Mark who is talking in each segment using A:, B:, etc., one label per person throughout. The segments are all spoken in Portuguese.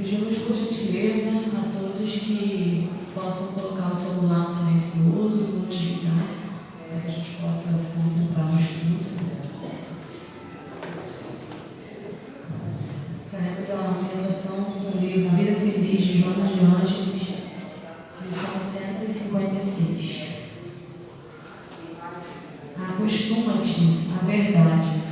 A: Pedimos por gentileza a todos que possam colocar o celular no silencioso e não desligar, para que a gente possa se concentrar no estudo. Faremos a meditação do livro A Vida Feliz de Joana de Ângeles, lição 156. Acostuma-te à verdade.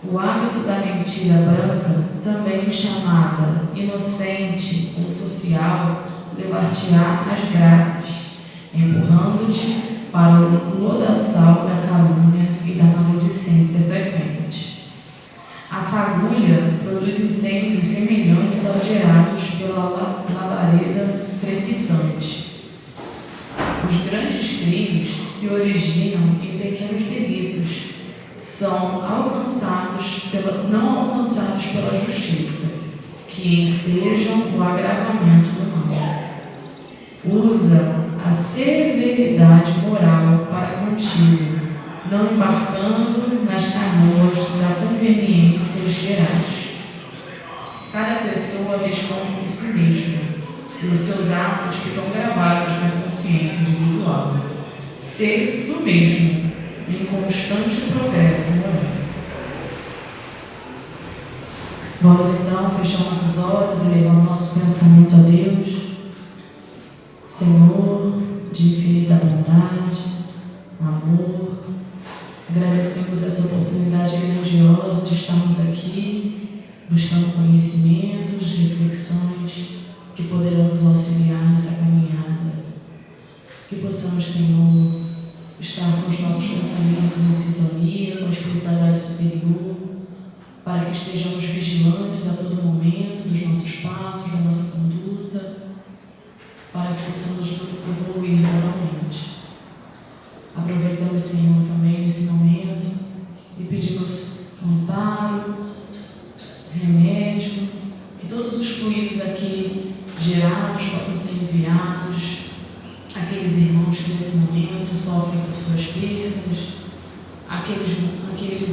A: O hábito da mentira branca, também chamada inocente ou social, levar-te-á às graves, empurrando-te para o lodaçal da calúnia e da maledicência frequente. A fagulha produz incêndios semelhantes aos gerados pela labareda crepitante. Os grandes crimes se originam em pequenos delitos, são não alcançados pela justiça, que ensejam o agravamento do mal. Usa a severidade moral para contigo, não embarcando nas canoas da conveniência gerais. Cada pessoa responde por si mesma, e os seus atos ficam gravados na consciência individual. Ser do mesmo, em constante progresso moral. Vamos então fechar nossos olhos e levar o nosso pensamento a Deus. Senhor, de infinita bondade, amor, agradecemos essa oportunidade grandiosa de estarmos aqui, buscando conhecimentos, reflexões que poderão nos auxiliar nessa caminhada. Que possamos, Senhor, estar com os nossos pensamentos em sintonia, com a espiritualidade superior, para que estejamos vigilantes a todo momento dos nossos passos, da nossa conduta, para que possamos evoluir moralmente. Aproveitamos, Senhor, também nesse momento e pedimos amparo, remédio, que todos os fluidos aqui gerados possam ser enviados àqueles irmãos que nesse momento sofrem por suas perdas, aqueles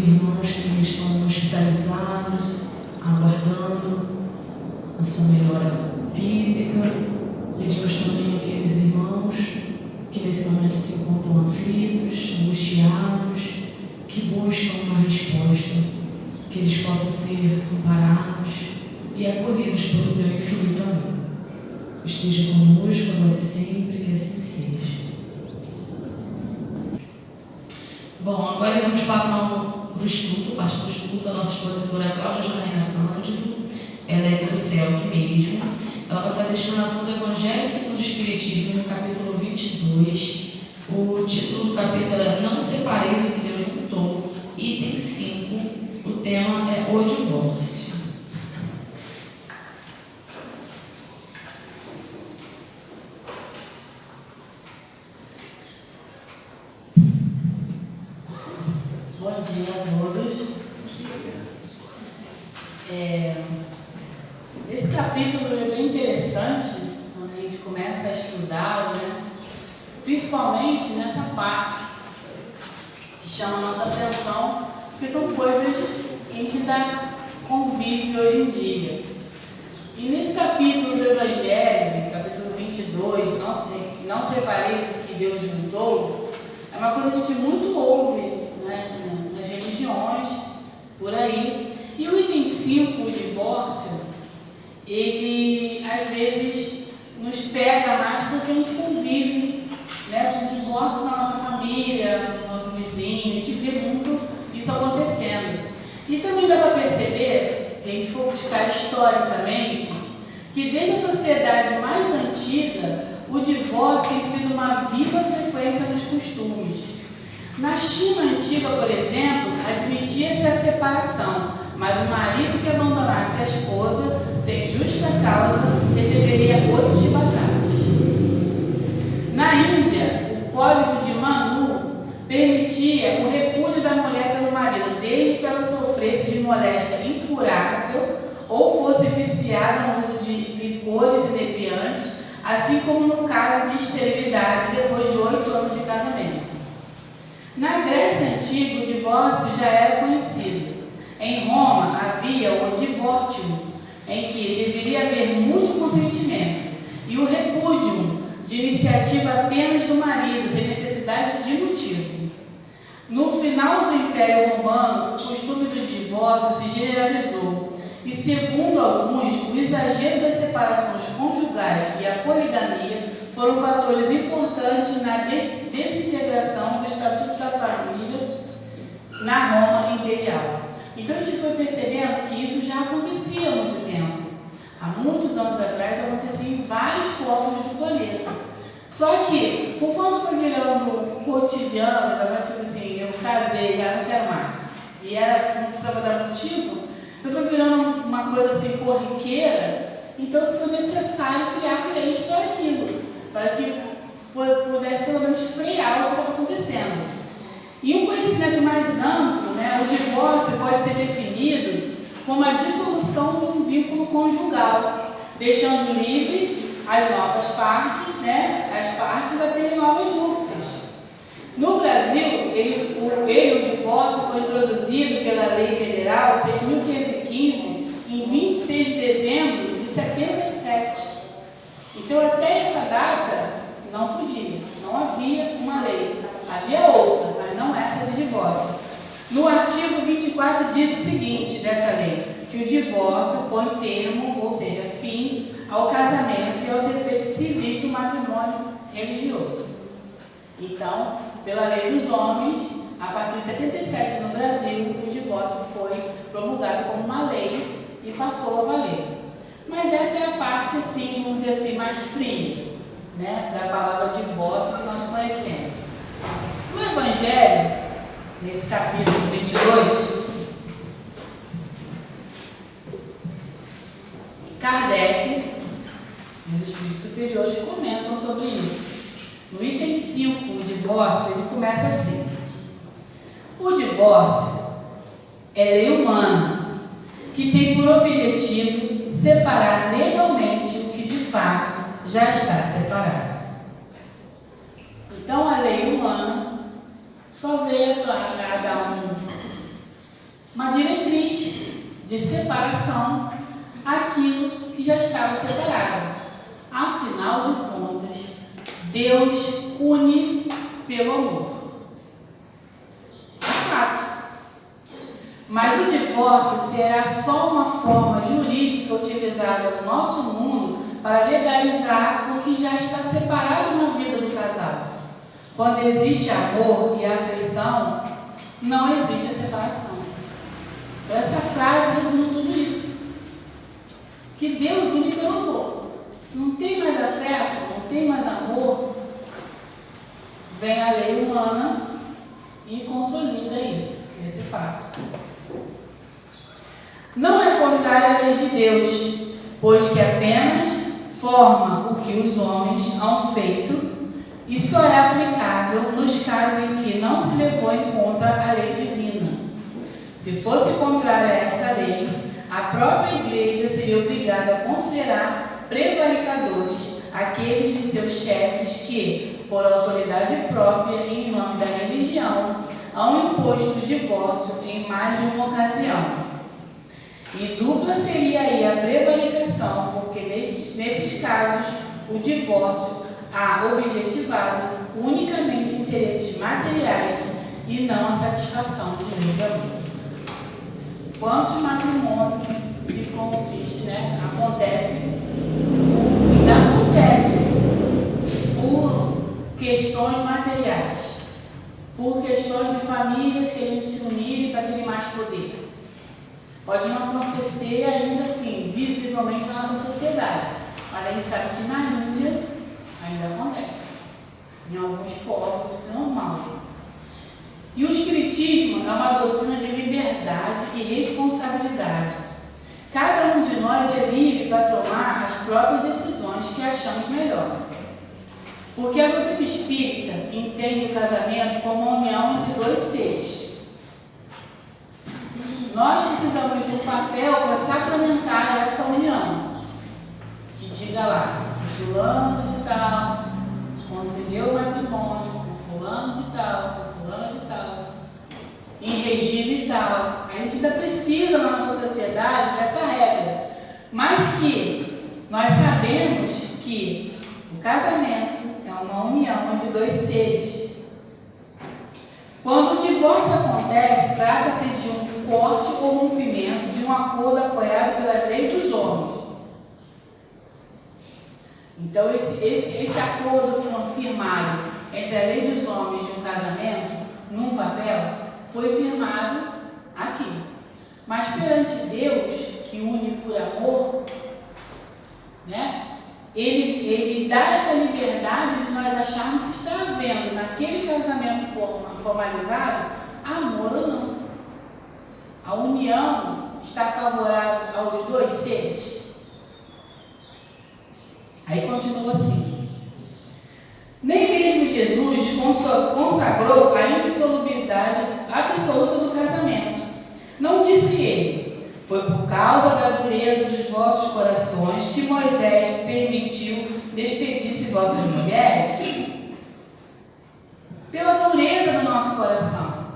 A: irmãos que estão hospitalizados, aguardando a sua melhora física. Pedimos também àqueles irmãos que nesse momento se encontram aflitos, angustiados, que buscam uma resposta, que eles possam ser amparados e acolhidos pelo Teu infinito amor. Esteja conosco agora e sempre, que assim seja. Bom, agora vamos passar para o estudo, parte do estudo da nossa expositora Cláudia Janaína Cândido. Ela é do céu aqui mesmo. Ela vai fazer a explanação do Evangelho segundo o Espiritismo no capítulo 22. O título do capítulo é Não Separeis o que Deus Juntou. Item 5. O tema é o divórcio. Bom dia a todos. Esse capítulo é bem interessante quando a gente começa a estudá-lo, né? Principalmente nessa parte que chama a nossa atenção, porque são coisas que a gente ainda convive hoje em dia. E nesse capítulo do Evangelho, capítulo 22, não separeis o que Deus juntou, é uma coisa que a gente muito ouve, né, nas religiões, por aí. E o item 5, o divórcio, ele às vezes nos pega mais porque a gente convive, né, com o divórcio na nossa família, no nosso vizinho, a gente vê muito isso acontecendo. E também dá para perceber, se a gente for buscar historicamente, que desde a sociedade mais antiga, o divórcio tem sido uma viva frequência nos costumes. Na China antiga, por exemplo, admitia-se a separação, mas o marido que abandonasse a esposa, sem justa causa, receberia 8 chibatadas. Na Índia, o Código de Manu permitia o repúdio da mulher pelo marido, desde que ela sofresse de moléstia incurável ou fosse viciada no uso de licores inebriantes, assim como no caso de esterilidade depois de 8 anos de casamento. Na Grécia Antiga, o divórcio já era conhecido. Em Roma havia o divórtio, em que deveria haver iniciativa apenas do marido, sem necessidade de motivo. No final do Império Romano, o costume do divórcio se generalizou e, segundo alguns, o exagero das separações conjugais e a poligamia foram fatores importantes na desintegração do Estatuto da Família na Roma Imperial. Então a gente foi percebendo que isso já acontecia há muito tempo. Há muitos anos atrás acontecia em vários povos do planeta. Só que, conforme foi virando cotidiano, tipo assim, eu casei, já não quero mais, e não precisava dar motivo, então foi virando uma coisa assim corriqueira, então se foi necessário criar leis para aquilo, para que pudesse pelo menos frear o que estava acontecendo. E um conhecimento mais amplo, né, o divórcio pode ser definido como a dissolução de um vínculo conjugal, deixando livre as novas partes, né, as partes a terem novas núpcias. No Brasil, o divórcio foi introduzido pela Lei Federal 6.515 em 26 de dezembro de 77. Então, até essa data, não podia, não havia uma lei. Havia outra, mas não essa de divórcio. No artigo 24 diz o seguinte dessa lei, que o divórcio põe termo, ou seja, fim, ao casamento e aos efeitos civis do matrimônio religioso. Então, pela lei dos homens, a partir de 77 no Brasil, o divórcio foi promulgado como uma lei e passou a valer. Mas essa é a parte, assim, vamos dizer assim, mais fria, né, da palavra divórcio que nós conhecemos. No Evangelho, nesse capítulo 22, Kardec e os espíritos superiores comentam sobre isso. No item 5, o divórcio, ele começa assim: o divórcio é lei humana que tem por objetivo separar legalmente o que de fato já está separado. Então, a lei humana só veio a dar uma diretriz de separação aquilo que já estava separado. Afinal de contas, Deus une pelo amor. Fato. Mas o divórcio será só uma forma jurídica utilizada no nosso mundo para legalizar o que já está separado na vida do casal. Quando existe amor e afeição, não existe a separação. Essa frase resume tudo isso. Que Deus une pelo amor. Não tem mais afeto, não tem mais amor, vem a lei humana e consolida isso, esse fato. Não é contrária à lei de Deus, pois que apenas forma o que os homens hão feito e só é aplicável nos casos em que não se levou em conta a lei divina. Se fosse contrária a essa lei, a própria Igreja seria obrigada a considerar prevaricadores aqueles de seus chefes que, por autoridade própria e em nome da religião, hão imposto o divórcio em mais de uma ocasião. E dupla seria aí a prevaricação, porque nesses casos o divórcio há objetivado unicamente interesses materiais e não a satisfação de lei de amor. Quantos matrimônios que consiste, né, acontece por questões materiais, por questões de famílias querendo se unir para terem mais poder. Pode não acontecer ainda assim, visivelmente na nossa sociedade, mas a gente sabe que na Índia ainda acontece. Em alguns povos isso é normal. E o Espiritismo é uma doutrina de liberdade e responsabilidade. Cada um de nós é livre para tomar as próprias decisões que achamos melhor. Porque a doutrina espírita entende o casamento como uma união entre dois seres. Nós precisamos de um papel para sacramentar essa união. Que diga lá, fulano de tal concedeu o matrimônio com fulano de tal, com fulano de tal, em regime tal. A gente ainda precisa na nossa sociedade dessa regra. Mas que nós sabemos que O casamento é uma união entre dois seres. Quando o divórcio acontece, trata-se de um corte ou rompimento de um acordo apoiado pela lei dos homens. Então, esse acordo firmado entre a lei dos homens e um casamento, num papel, foi firmado aqui. Mas perante Deus, que une por amor, né? Ele dá essa liberdade de nós acharmos se está havendo naquele casamento formalizado amor ou não. A união está favorável aos dois seres. Aí continua assim: nem mesmo Jesus consagrou a indissolubilidade absoluta do casamento. Não disse ele: foi por causa da dureza dos vossos corações que Moisés permitiu despedir-se vossas mulheres? Pela dureza do nosso coração.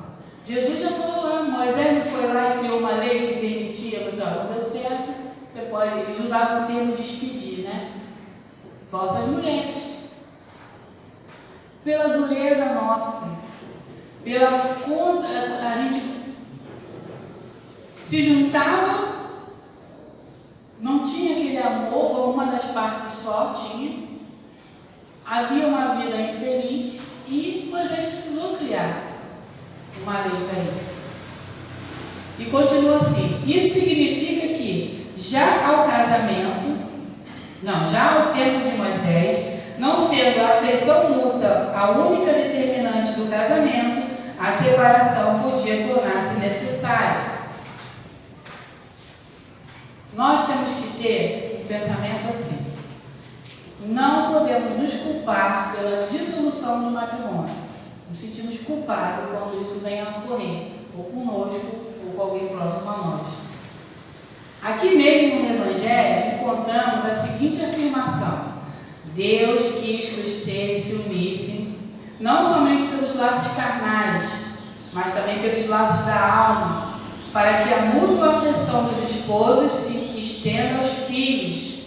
A: Jesus já falou lá, Moisés não foi lá e criou uma lei que permitia, mas não deu certo, você pode, eles usavam o termo despedir, né? Vossas mulheres. Pela dureza nossa, pela contra, a gente se juntava, não tinha aquele amor, ou uma das partes só tinha, havia uma vida infeliz e Moisés precisou criar uma lei para isso. E continua assim: isso significa que já ao tempo de Moisés, não sendo a afeição mútua a única determinante do casamento, a separação podia tornar-se necessária. Nós temos que ter um pensamento assim: não podemos nos culpar pela dissolução do matrimônio, nos sentimos culpados quando isso venha a ocorrer, ou conosco, ou com alguém próximo a nós. Aqui mesmo no Evangelho encontramos a seguinte afirmação: Deus quis que os seres se unissem, não somente pelos laços carnais, mas também pelos laços da alma, para que a mútua afeição dos esposos se estenda aos filhos,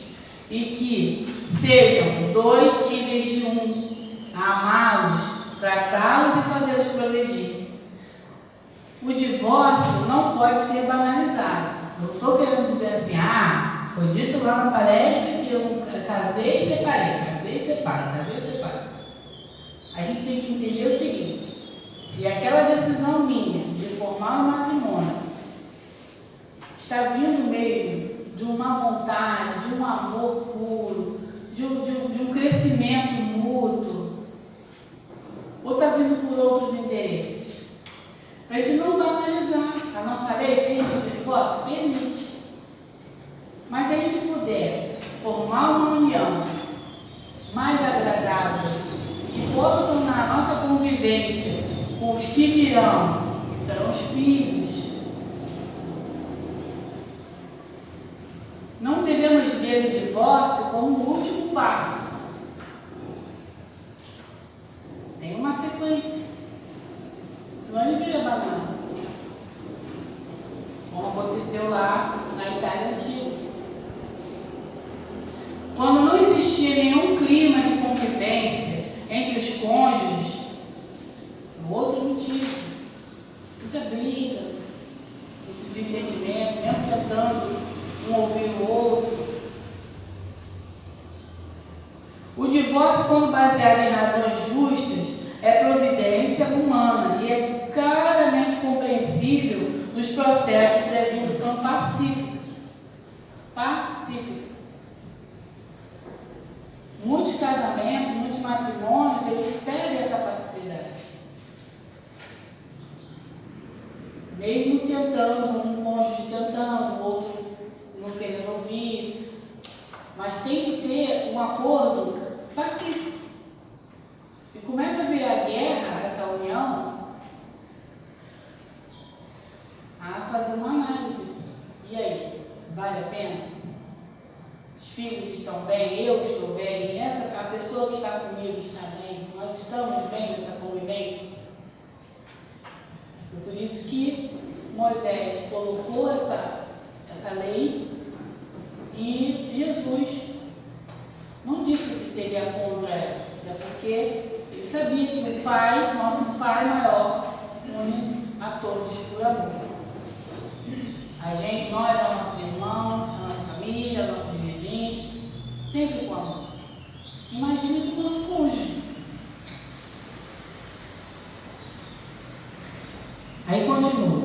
A: e que sejam dois em vez de um, a amá-los, tratá-los e fazê-los progredir. O divórcio não pode ser banalizado. Eu não estou querendo dizer assim: foi dito lá na palestra que eu casei e separei, casei e separo, casei e separo. A gente tem que entender o seguinte: se aquela decisão minha de formar um matrimônio está vindo mesmo de uma vontade, de um amor puro, de um crescimento mútuo, ou está vindo por outros interesses, para a gente não banalizar. A nossa lei permite o divórcio? Permite. Mas se a gente puder formar uma união mais agradável, que possa tornar a nossa convivência com os que virão, que serão os filhos, não devemos ver o divórcio como o último passo. Tem uma sequência. Senão ele vira banana. Como aconteceu lá na Itália Antiga. Quando não existia nenhum clima de convivência entre os cônjuges, o outro motivo, muita briga, muito desentendimento, mesmo tentando um ouvir o outro. O divórcio, quando baseado em razões justas, é providência humana e é claramente compreensível nos processos de evolução pacífica. Pacífica. Muitos casamentos, muitos matrimônios, eles perdem essa passividade. Mesmo tentando, um cônjuge tentando, o outro não querendo ouvir, mas tem que ter um acordo pacífico. Se começa a virar guerra essa união, a fazer uma análise. E aí, vale a pena? Os filhos estão bem, eu estou bem, a pessoa que está comigo está bem, nós estamos bem nessa convivência. Por isso que Moisés colocou essa lei, e Jesus não disse que seria porque ele sabia que o Pai, nosso Pai maior, une a todos por amor. Nós, aos nossos irmãos, a nossa família, aos nossos vizinhos, sempre com amor. Imagine com o nosso cônjuge. Aí continua.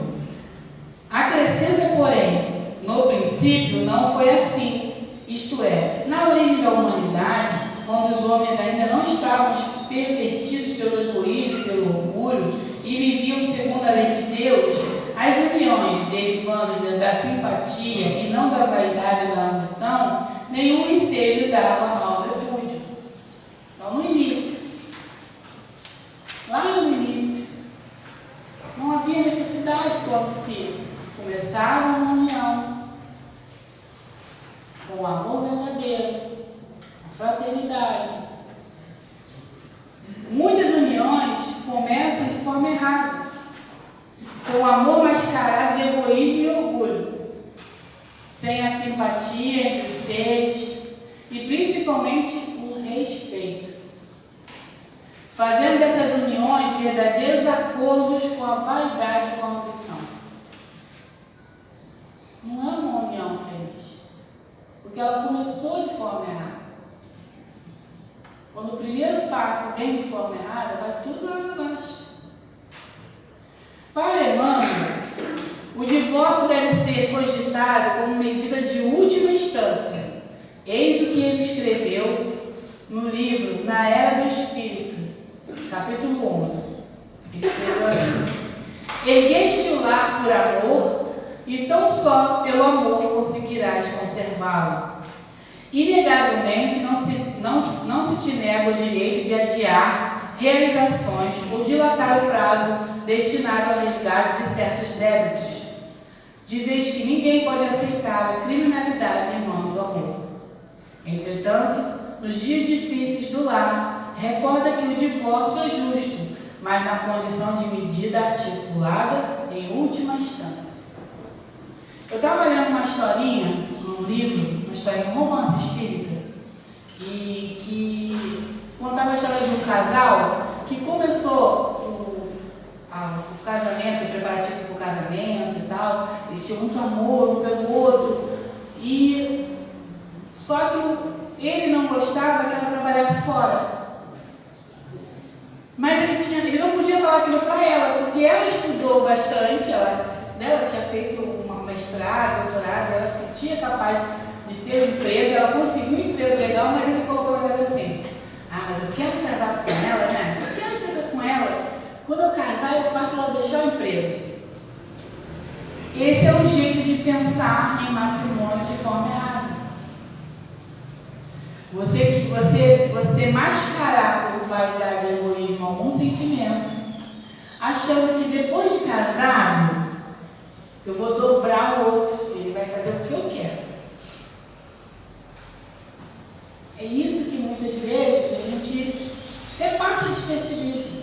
A: Acrescenta, porém, no princípio não foi assim. Isto é, na origem da humanidade, quando os homens ainda não estavam pervertidos pelo egoísmo e pelo orgulho e viviam segundo a lei de Deus, as uniões derivando da simpatia e não da vaidade ou da ambição, nenhum ensejo dava ao repúdio. Então, no início, lá no início, não havia necessidade quando se começava uma união com o amor verdadeiro, a fraternidade. Muitas uniões começam de forma errada, com o amor mascarado de egoísmo e orgulho, sem a simpatia entre os seres e principalmente o respeito, fazendo dessas uniões verdadeiros acordos com a vaidade e com a ambição. Não é uma união feliz, porque ela começou de forma errada. Quando o primeiro passo vem de forma errada, vai tudo lá abaixo. Para Emmanuel, o divórcio deve ser cogitado como medida de última instância. Eis o que ele escreveu no livro Na Era do Espírito, capítulo 11. Ele escreveu assim: ergueste o lar por amor, e tão só pelo amor conseguirás conservá-lo. Inegavelmente não se te nega o direito de adiar realizações ou dilatar o prazo destinado ao resgate de certos débitos, de vez que ninguém pode aceitar a criminalidade em nome do amor. Entretanto, nos dias difíceis do lar, recorda que o divórcio é justo, mas na condição de medida articulada em última instância. Eu estava lendo uma historinha, um livro, uma historinha, um romance espírita, que contava a história de um casal que começou o casamento, o preparativo para o casamento e tal. Eles tinham muito amor um pelo outro, só que ele não gostava que ela trabalhasse fora. Mas ele não podia falar aquilo para ela, porque ela estudou bastante, ela tinha feito uma mestrado, doutorado, ela se sentia capaz de ter um emprego, ela conseguiu um emprego legal, mas ele colocou na cabeça assim: mas eu quero casar com ela, né? Eu quero casar com ela. Quando eu casar, eu faço ela deixar o emprego. Esse é o jeito de pensar em matrimônio de forma errada. Você mascarar por vaidade e egoísmo algum sentimento, achando que depois de casado, eu vou dobrar o outro, ele vai fazer o que eu quero. É isso que muitas vezes a gente repassa despercebido.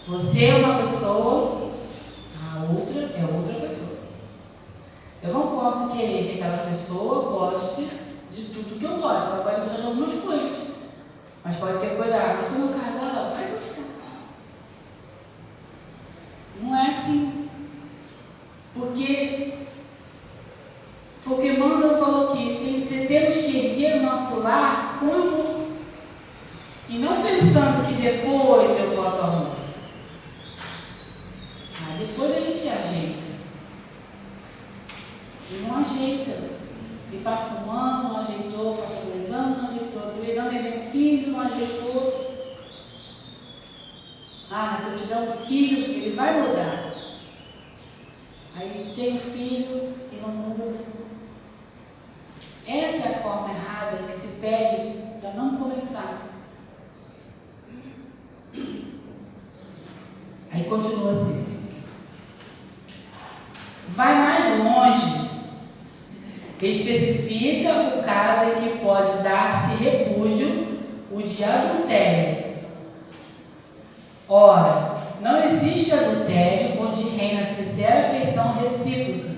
A: Você é uma pessoa, a outra é outra pessoa. Eu não posso querer que aquela pessoa goste de tudo que eu gosto. Ela pode gostar de algumas coisas, mas pode ter coisa, mas quando eu casar, ela vai gostar. Não é assim. Porque foi o que Emmanuel falou aqui, temos que erguer o nosso lar com amor. E não pensando que depois eu boto amor. Depois a gente ajeita. E não ajeita. E passa um ano, não ajeitou, passa 2 anos, não ajeitou. 3 anos ele vem filho, não ajeitou. Mas se eu tiver um filho, ele vai mudar. Aí tem um filho e não muda. Essa é a forma errada que se pede para não começar. Aí continua assim. Vai mais longe. Especifica o caso em que pode dar-se repúdio, o de adultério. Ora, não existe adultério onde reina sincera afeição recíproca.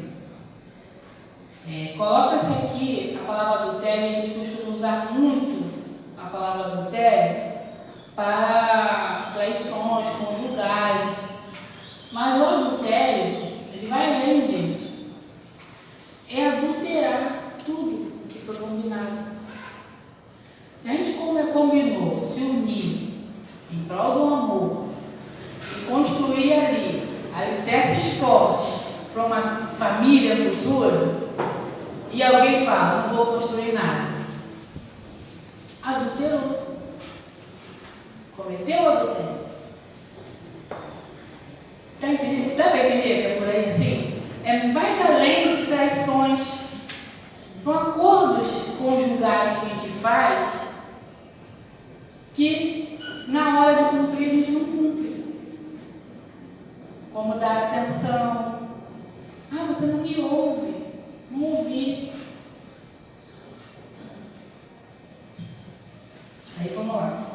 A: Coloca-se aqui a palavra adultério, a gente costuma usar muito a palavra adultério para traições conjugais. Mas o adultério, ele vai além disso. É adulterar tudo o que foi combinado. Se a gente combinou se unir em prol do amor e construir ali alicerces fortes para uma família futura, e alguém fala, não vou construir nada, adulterou, cometeu adultério. Está entendendo? Dá para entender que é por aí assim? É mais além do que traições. São acordos conjugais que a gente faz que na hora de cumprir a gente não cumpre. Como dar atenção. Ah, você não me ouve. Não ouvi. Aí vamos lá.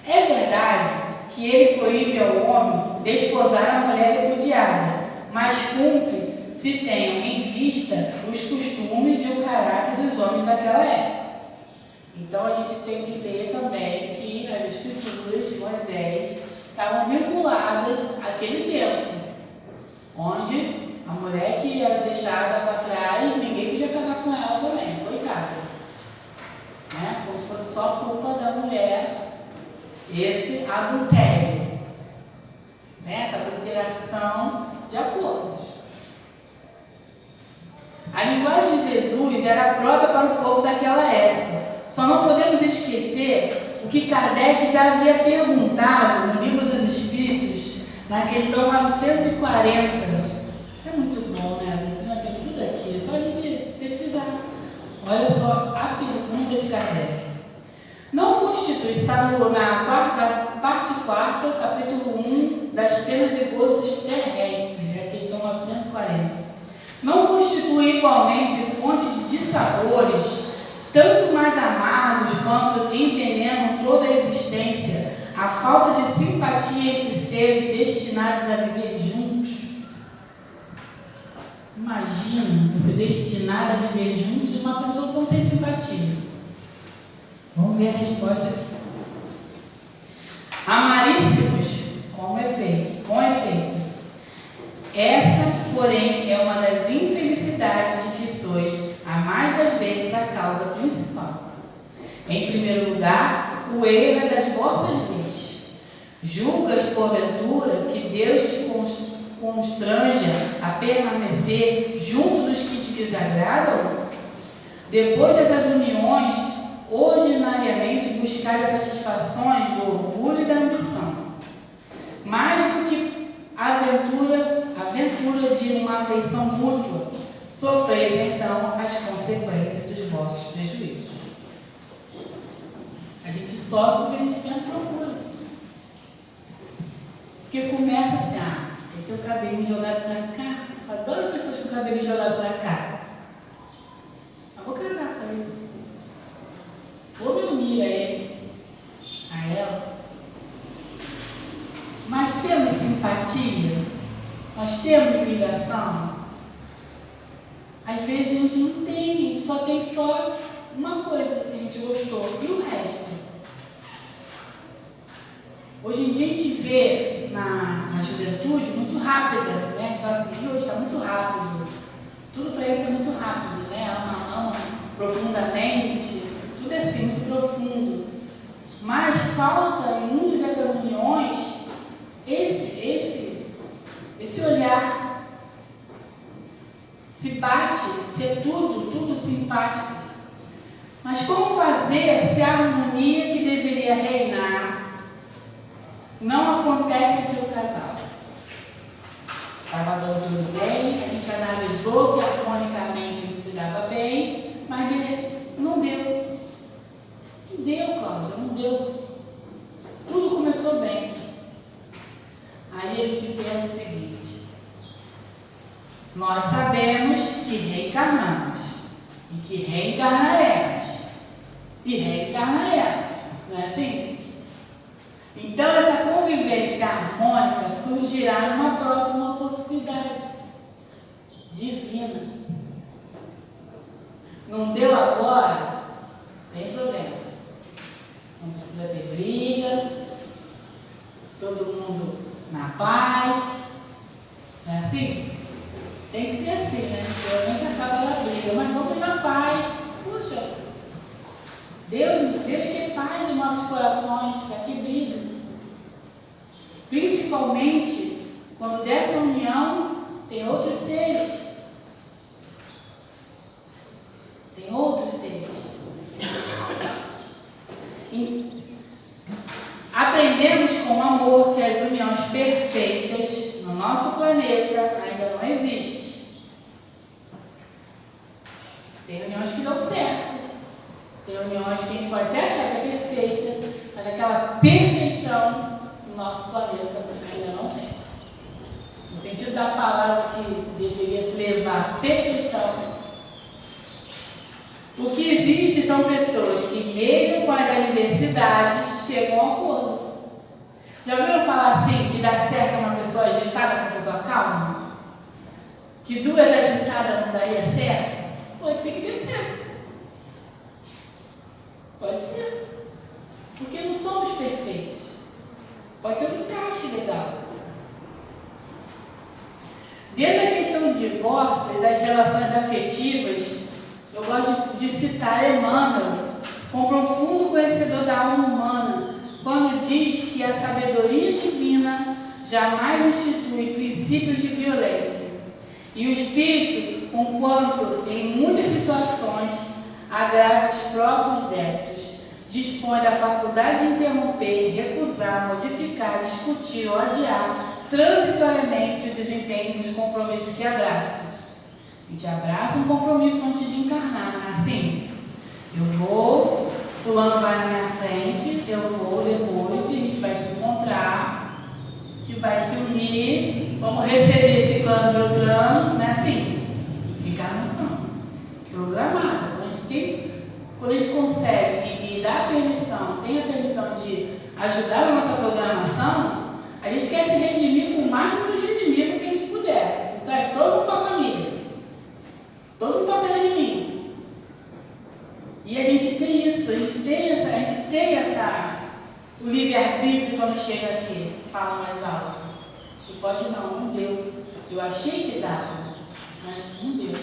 A: É verdade que ele proíbe ao homem desposar a mulher repudiada, mas cumpre se tenham em vista os costumes e o caráter dos homens daquela época. Então a gente tem que ler também que as escrituras de Moisés estavam vinculadas àquele tempo, onde a mulher que era deixada para trás, ninguém podia casar com ela também, coitada. Né? Como se fosse só culpa da mulher, esse adultério, né? Essa adulteração de acordos. A linguagem de Jesus era própria para o povo daquela época. Só não podemos esquecer o que Kardec já havia perguntado no Livro dos Espíritos, na questão 940. É muito bom, né? A gente já tem tudo aqui, é só a gente pesquisar. Olha só a pergunta de Kardec. Não constitui, está na parte 4, capítulo 1, das penas e gozos terrestres, é a questão 940. Não constitui igualmente fonte de dissabores, tanto mais amargos quanto envenenam toda a existência, a falta de simpatia entre seres destinados a viver juntos? Imagina você destinado a viver juntos de uma pessoa que não tem simpatia. Vamos ver a resposta aqui. Amaríssimos, com efeito. Essa, porém, é uma das infelicidades de que sois, a mais das vezes, a causa principal. Em primeiro lugar, o erro é das vossas leis. Julgas, porventura, que Deus te constranja a permanecer junto dos que te desagradam? Depois dessas uniões, ordinariamente buscar as satisfações do orgulho e da ambição. Mais do que a aventura de uma afeição mútua, sofreis então as consequências dos vossos prejuízos. A gente sofre porque a gente mesmo procura. Porque começa assim, ele tem o cabelinho jogado para cá. Eu adoro pessoas com o cabelinho jogado para cá. Eu vou casar com ele. Vou me unir a ele, a ela. Mas temos simpatia? Nós temos ligação? Às vezes a gente não tem, a gente só tem uma coisa que a gente gostou e o resto. Hoje em dia a gente vê na juventude muito rápida, né? A gente fala assim, hoje está muito rápido. Tudo para eles é muito rápido, né? Ama profundamente, tudo é assim, muito profundo. Mas falta em muitas dessas uniões esse olhar. Se bate, se é tudo simpático. Mas como fazer se a harmonia que deveria reinar não acontece entre o casal? Estava dando tudo bem, a gente analisou que harmonicamente ele se dava bem, mas não deu. Não deu, Cláudia, não deu. Tudo começou bem. Aí a gente pensa o seguinte: nós sabemos que reencarnamos e que reencarnaremos e reencarnaremos, não é assim? Então essa convivência harmônica surgirá numa próxima oportunidade divina. Não deu agora? Sem problema. Não precisa ter briga. na paz. Não é assim? Tem que ser assim, né? Geralmente acaba na briga, mas vamos na paz. Puxa, Deus quer paz nos nossos corações, para que briga. Principalmente quando dessa união tem outros seres. Tem outros seres. Aprendemos com amor que as uniões perfeitas no nosso planeta ainda não existem. Tem uniões que dão certo. Tem uniões que a gente pode até achar que é perfeita, mas aquela perfeição no nosso planeta ainda não tem. No sentido da palavra que deveria se levar à perfeição. O que existe são pessoas que, mesmo com as adversidades, chegam a um acordo. Já ouviram falar assim, que dá certo uma pessoa agitada com uma pessoa calma? Que duas agitadas não daria certo? Pode ser que dê certo. Pode ser. Porque não somos perfeitos. Pode ter um encaixe legal. Dentro da questão do divórcio e das relações afetivas, eu gosto de citar Emmanuel, com profundo conhecedor da alma humana, quando diz que a sabedoria divina jamais institui princípios de violência. E o espírito, conquanto em muitas situações agrava os próprios débitos, dispõe da faculdade de interromper, recusar, modificar, discutir ou adiar transitoriamente o desempenho dos compromissos que abraça. A gente abraça um compromisso antes de encarnar, não é assim? Eu vou, fulano vai na minha frente, eu vou depois, e a gente vai se encontrar, a gente vai se unir, vamos receber esse plano Beltrano, não é assim? Encarnação programada. Quando a gente consegue e dá a permissão, tem a permissão de ajudar a nossa programação, a gente quer se redimir com o máximo de redimir que a gente puder. Então é todo mundo para a família. Todo mundo está perto de mim. E a gente tem isso, a gente tem o livre-arbítrio quando chega aqui, fala mais alto. A gente pode não deu. Eu achei que dava, mas não deu.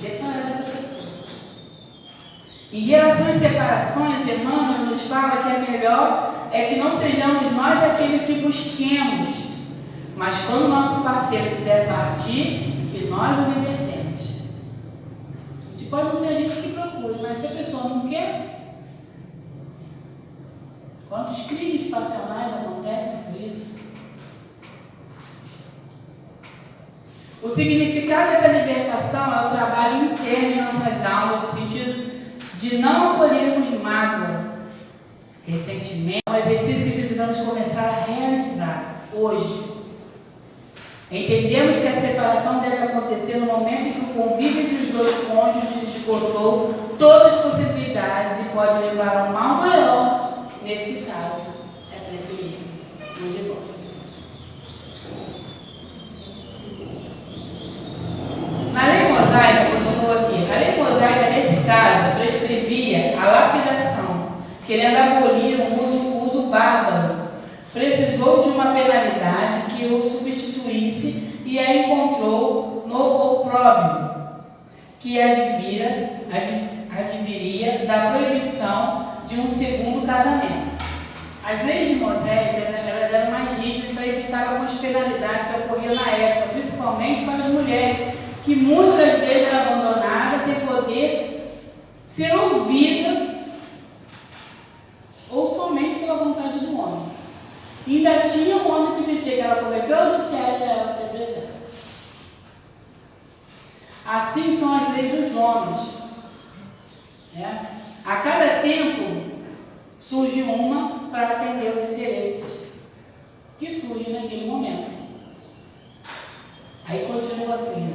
A: Separar essa pessoa. Em relação às separações, Emmanuel nos fala que é melhor que não sejamos nós aqueles que busquemos, mas quando o nosso parceiro quiser partir, que nós o libertemos. Pode não ser a gente que procure, mas se a pessoa não quer, quantos crimes passionais acontecem por isso? O significado dessa libertação é o trabalho interno em nossas almas, no sentido de não acolhermos mágoa, ressentimento. É um exercício que precisamos começar a realizar hoje. Entendemos que a separação deve acontecer no momento em que o convívio entre os dois cônjuges esgotou todas as possibilidades e pode levar a um mal maior. Nesse caso, é preferível o divórcio. Na lei mosaica, continua aqui, a lei mosaica, nesse caso, prescrevia a lapidação, querendo abolir o uso bárbaro. Precisou de uma penalidade que o substituísse e a encontrou no opróbrio, que adviria da proibição de um segundo casamento. As leis de Moisés elas eram mais rígidas para evitar algumas penalidades que ocorriam na época, principalmente para as mulheres, que muitas das vezes eram abandonadas sem poder ser ouvida ou somente pela vontade do homem. E ainda tinha um homem que dizia que ela cometeu adultério e ela apedrejada. Assim são as leis dos homens. A cada tempo surge uma para atender os interesses que surgem naquele momento. Aí continua assim.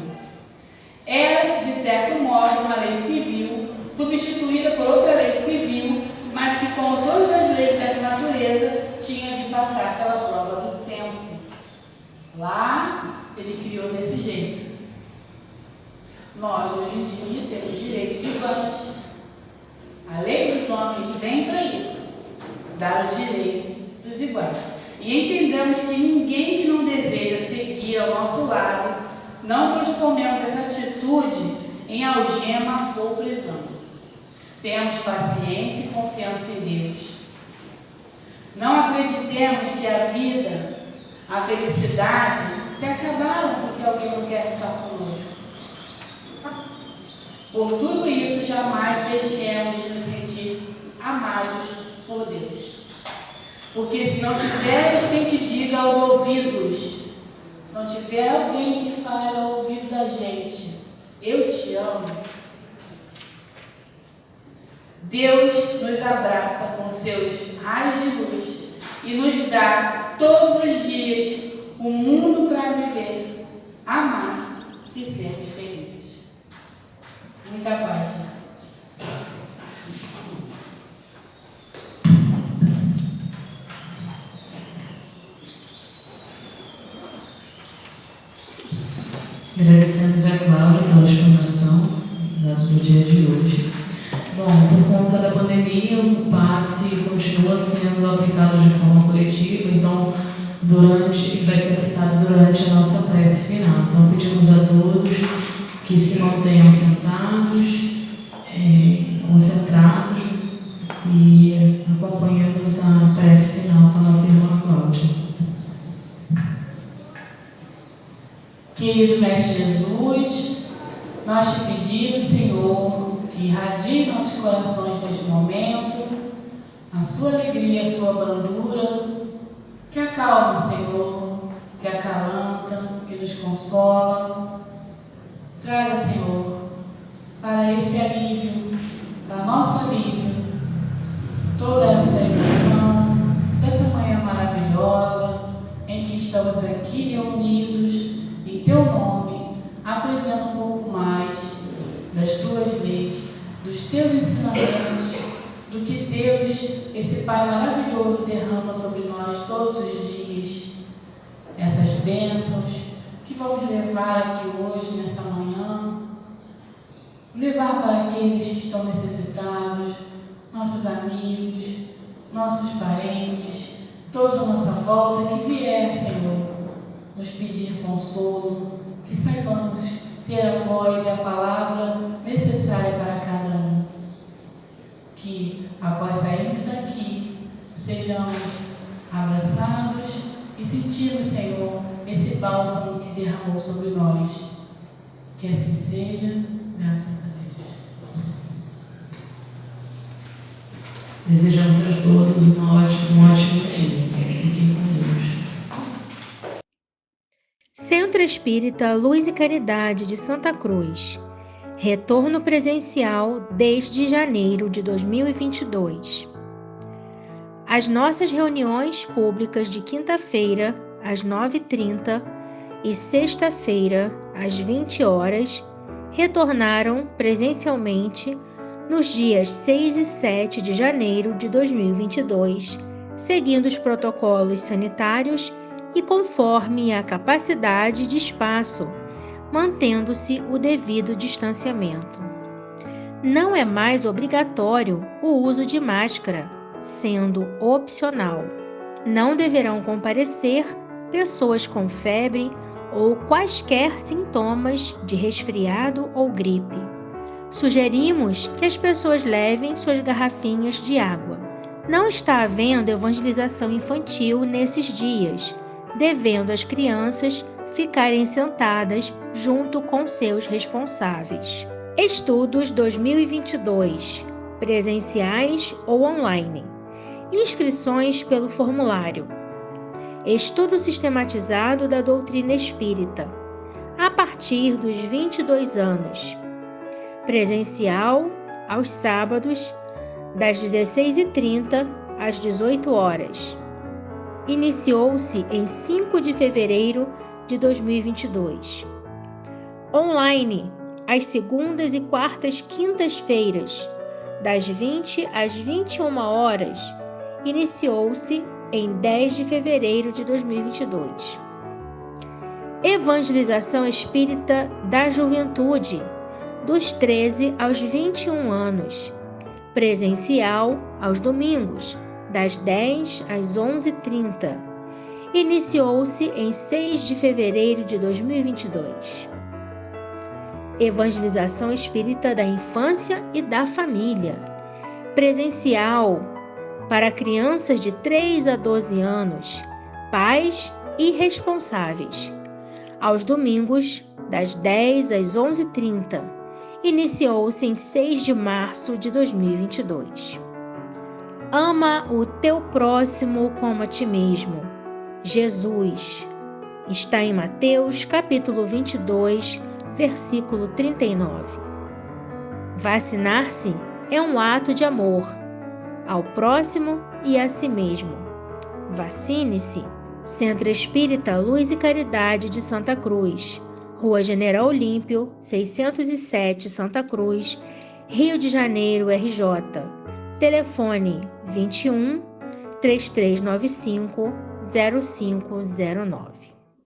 A: Era, de certo modo, uma lei civil, substituída por outra lei civil, mas que, como todas as leis dessa natureza, tinha de passar pela prova do tempo. Lá, ele criou desse jeito. Nós, hoje em dia, temos direitos iguais. A lei dos homens vem para isso, dar os direitos iguais. E entendamos que ninguém que não deseja seguir ao nosso lado, não transformemos essa atitude em algema ou prisão. Tenhamos paciência e confiança em Deus. Não acreditemos que a vida, a felicidade se acabaram porque alguém não quer ficar conosco. Por tudo isso, jamais deixemos de nos sentir amados por Deus. Porque se não tiveres quem te diga aos ouvidos, se não tiver alguém que fale ao ouvido da gente, eu te amo, Deus nos abraça com seus raios de luz e nos dá todos os dias o mundo para viver, amar e sermos felizes. Muita paz, gente.
B: Agradecemos a Cláudia pela explanação do dia de hoje. Bom, por conta da pandemia, o passe continua sendo aplicado de forma coletiva, então vai ser aplicado durante a nossa prece final. Então pedimos a todos que se mantenham sentados, concentrados e acompanhemos a prece final com a nossa irmã Cláudia.
A: Querido Mestre Jesus, nós te pedimos, Senhor, que irradie nossos corações neste momento, a sua alegria, a sua brandura, que acalma, Senhor, que acalanta, que nos consola. Traga, Senhor, para este alívio, para nosso alívio, toda essa emoção, dessa manhã maravilhosa, em que estamos aqui reunidos, em Teu nome, aprendendo um pouco mais das Tuas leis, dos Teus ensinamentos, do que Deus, esse Pai maravilhoso, derrama sobre nós todos os dias. Essas bênçãos que vamos levar aqui hoje, nessa manhã, levar para aqueles que estão necessitados, nossos amigos, nossos parentes, todos à nossa volta, que vier, Senhor, nos pedir consolo, que saibamos ter a voz e a palavra necessária para cada um. Que, após sairmos daqui, sejamos abraçados e sentimos, Senhor, esse bálsamo que derramou sobre nós. Que assim seja, graças a Deus.
B: Desejamos a todos um ótimo dia. Fiquem com Deus.
C: Centro Espírita Luz e Caridade de Santa Cruz. Retorno presencial desde janeiro de 2022. As nossas reuniões públicas de quinta-feira, às 9h30 e sexta-feira, às 20 horas, retornaram presencialmente nos dias 6 e 7 de janeiro de 2022, seguindo os protocolos sanitários e conforme a capacidade de espaço, mantendo-se o devido distanciamento. Não é mais obrigatório o uso de máscara, sendo opcional. Não deverão comparecer pessoas com febre ou quaisquer sintomas de resfriado ou gripe. Sugerimos que as pessoas levem suas garrafinhas de água. Não está havendo evangelização infantil nesses dias, devendo as crianças ficarem sentadas junto com seus responsáveis. Estudos 2022, presenciais ou online. Inscrições pelo formulário. Estudo sistematizado da doutrina espírita, a partir dos 22 anos. Presencial, aos sábados, das 16h30 às 18 horas. Iniciou-se em 5 de fevereiro de 2022. Online, às segundas e quartas quintas-feiras, das 20 às 21 horas, iniciou-se em 10 de fevereiro de 2022. Evangelização Espírita da Juventude, dos 13 aos 21 anos, presencial aos domingos, das 10 às 11h30, Iniciou-se em 6 de fevereiro de 2022. Evangelização espírita da infância e da família. Presencial para crianças de 3 a 12 anos, pais e responsáveis. Aos domingos, das 10 às 11h30. Iniciou-se em 6 de março de 2022. Ama o teu próximo como a ti mesmo. Jesus. Está em Mateus, capítulo 22, versículo 39. Vacinar-se é um ato de amor ao próximo e a si mesmo. Vacine-se. Centro Espírita Luz e Caridade de Santa Cruz, Rua General Olímpio, 607, Santa Cruz, Rio de Janeiro, RJ. Telefone 21 3395 0509.